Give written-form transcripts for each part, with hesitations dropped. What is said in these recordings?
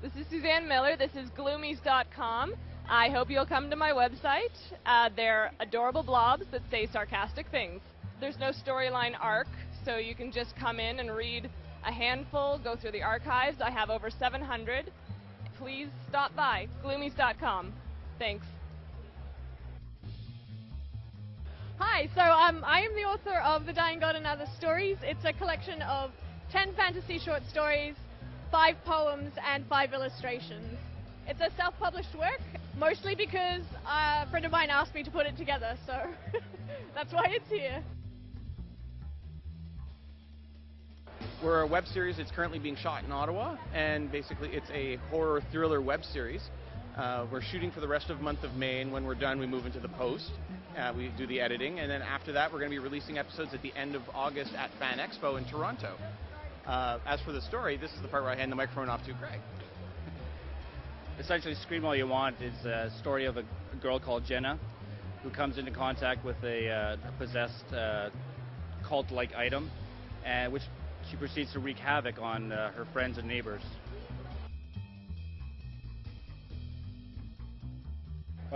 This is Suzanne Miller. This is gloomies.com. I hope you'll come to my website. They're adorable blobs that say sarcastic things. There's no storyline arc, so you can just come in and read a handful, go through the archives. I have over 700. Please stop by, gloomies.com. Thanks. Hi, so I am the author of The Dying God and Other Stories. It's a collection of 10 fantasy short stories, 5 poems, and 5 illustrations. It's a self-published work, mostly because a friend of mine asked me to put it together, so that's why it's here. We're a web series. It's currently being shot in Ottawa, and basically it's a horror thriller web series. We're shooting for the rest of the month of May, and when we're done we move into the post. We do the editing, and then after that we're going to be releasing episodes at the end of August at Fan Expo in Toronto. As for the story, this is the part where I hand the microphone off to Craig. Essentially, Scream All You Want is a story of a girl called Jenna who comes into contact with a possessed cult-like item, which she proceeds to wreak havoc on her friends and neighbors.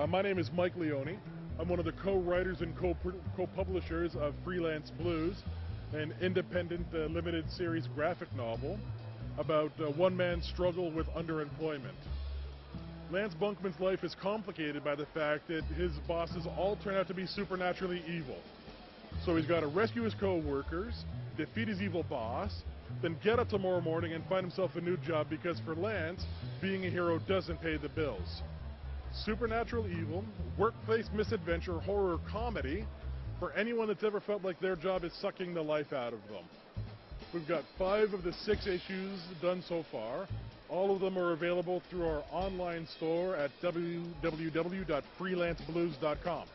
My name is Mike Leone. I'm one of the co-writers and co-publishers of Freelance Blues, an independent limited series graphic novel about one man's struggle with underemployment. Lance Bunkman's life is complicated by the fact that his bosses all turn out to be supernaturally evil. So he's got to rescue his co-workers, defeat his evil boss, then get up tomorrow morning and find himself a new job because for Lance, being a hero doesn't pay the bills. Supernatural evil, workplace misadventure, horror comedy for anyone that's ever felt like their job is sucking the life out of them. We've got 5 of the 6 issues done so far. All of them are available through our online store at www.freelanceblues.com.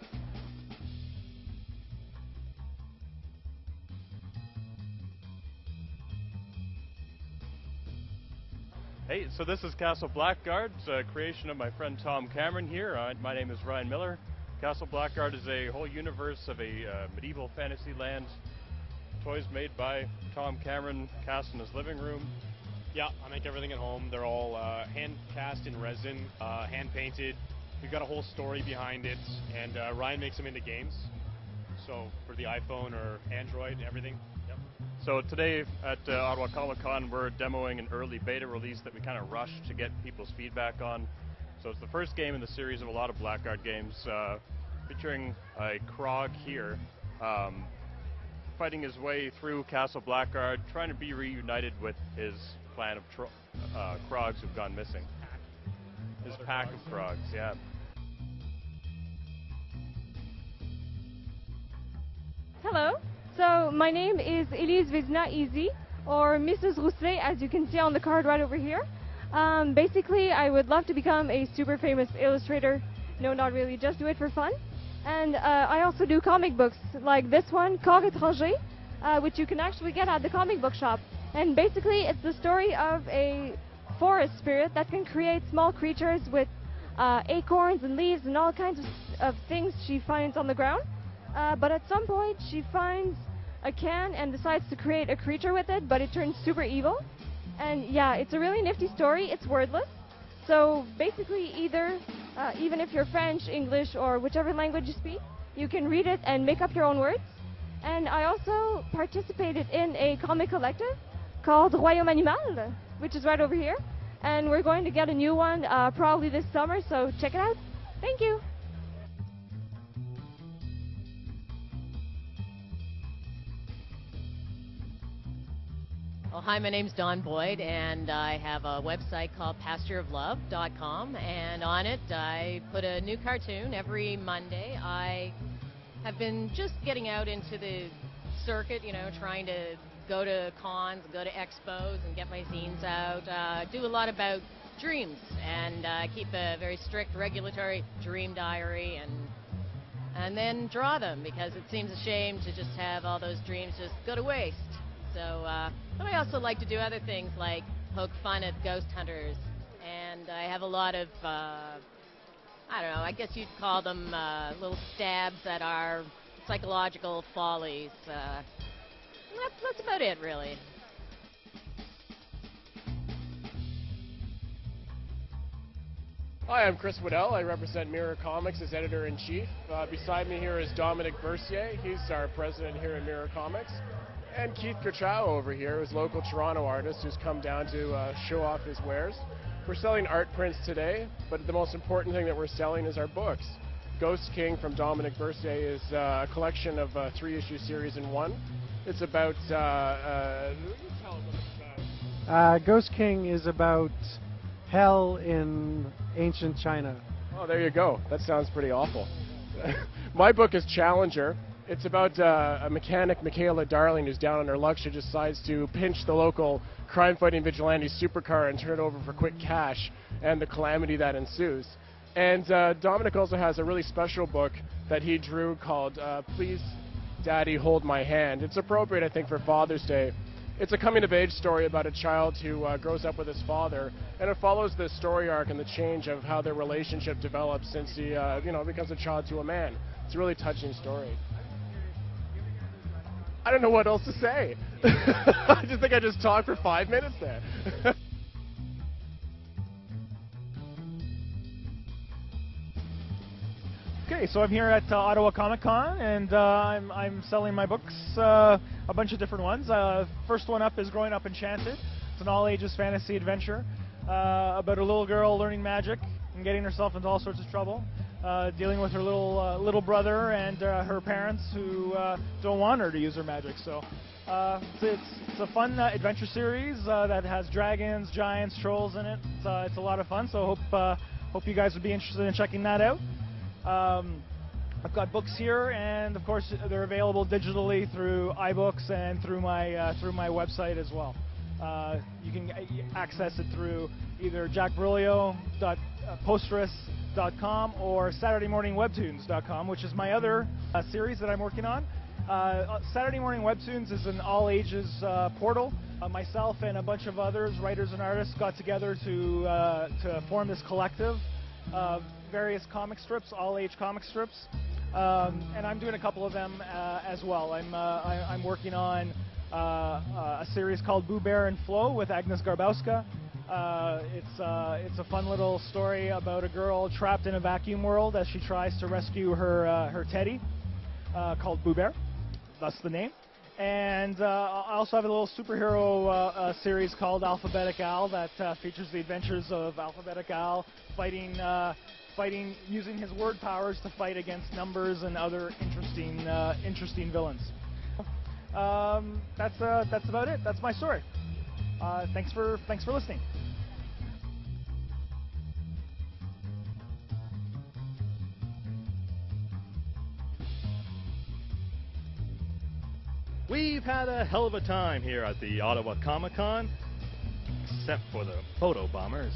Hey, so this is Castle Blackguard, a creation of my friend Tom Cameron here. My name is Ryan Miller. Castle Blackguard is a whole universe of a medieval fantasy land. Toys made by Tom Cameron, cast in his living room. Yeah, I make everything at home. They're all hand cast in resin, hand painted. We've got a whole story behind it, and Ryan makes them into games. So for the iPhone or Android, everything. Yep. So today at Ottawa Comic Con, we're demoing an early beta release that we kind of rushed to get people's feedback on. So it's the first game in the series of a lot of Blackguard games, featuring a Krog here, fighting his way through Castle Blackguard, trying to be reunited with his clan of Krogs who've gone missing. His pack of Krogs, yeah. Hello, so my name is Elise Vezina-Easy, or Mrs. Rousselet, as you can see on the card right over here. Basically, I would love to become a super famous illustrator. No, not really, just do it for fun. And I also do comic books, like this one, Corps Étranger, which you can actually get at the comic book shop. And basically, it's the story of a forest spirit that can create small creatures with acorns and leaves and all kinds of things she finds on the ground. But at some point, she finds a can and decides to create a creature with it, but it turns super evil. And yeah, it's a really nifty story. It's wordless. So basically, either, even if you're French, English, or whichever language you speak, you can read it and make up your own words. And I also participated in a comic collective called Royaume Animal, which is right over here. And we're going to get a new one probably this summer, so check it out. Thank you. Well, hi, my name's Dawn Boyd, and I have a website called pastureoflove.com, and on it I put a new cartoon every Monday. I have been just getting out into the circuit, you know, trying to go to cons, go to expos, and get my zines out. Do a lot about dreams, and keep a very strict regulatory dream diary, and then draw them, because it seems a shame to just have all those dreams just go to waste. So, but I also like to do other things like poke fun at ghost hunters, and I have a lot of, I don't know, I guess you'd call them little stabs at our psychological follies. That's about it, really. Hi, I'm Chris Waddell. I represent Mirror Comics as editor-in-chief. Beside me here is Dominic Bercier. He's our president here at Mirror Comics. And Keith Kerchow over here, who's a local Toronto artist who's come down to show off his wares. We're selling art prints today, but the most important thing that we're selling is our books. Ghost King from Dominic Bercier is a collection of a 3-issue series in one. It's about... Ghost King is about hell in ancient China. Oh, there you go. That sounds pretty awful. My book is Challenger. It's about a mechanic, Michaela Darling, who's down on her luck. She decides to pinch the local crime-fighting vigilante supercar and turn it over for quick cash, and the calamity that ensues. And Dominic also has a really special book that he drew called Please Daddy Hold My Hand. It's appropriate, I think, for Father's Day. It's a coming-of-age story about a child who grows up with his father, and it follows the story arc and the change of how their relationship develops since he becomes a child to a man. It's a really touching story. I don't know what else to say. I just think I just talked for 5 minutes there. Okay, so I'm here at Ottawa Comic Con, and I'm selling my books, a bunch of different ones. First one up is Growing Up Enchanted. It's an all-ages fantasy adventure about a little girl learning magic and getting herself into all sorts of trouble, dealing with her little brother and her parents who don't want her to use her magic. So it's a fun adventure series that has dragons, giants, trolls in it. It's a lot of fun. So hope you guys would be interested in checking that out. I've got books here, and of course they're available digitally through iBooks and through my website as well. You can access it through either jackbrillo.posterous.com or SaturdayMorningWebtoons.com, which is my other series that I'm working on. Saturday Morning Webtoons is an all-ages portal. Myself and a bunch of others, writers and artists, got together to form this collective of various comic strips, all-age comic strips, and I'm doing a couple of them as well. I'm working on a series called Boo Bear and Flo with Agnes Garbowska. It's a fun little story about a girl trapped in a vacuum world as she tries to rescue her teddy, called Boo Bear, thus the name. And I also have a little superhero series called Alphabetic Al that features the adventures of Alphabetic Al fighting using his word powers to fight against numbers and other interesting villains. That's about it. That's my story. Thanks for listening. We've had a hell of a time here at the Ottawa Comic Con, except for the photo bombers.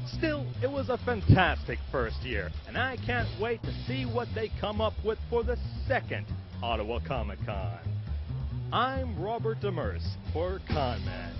Still, it was a fantastic first year, and I can't wait to see what they come up with for the second Ottawa Comic Con. I'm Robert Demers for Conman.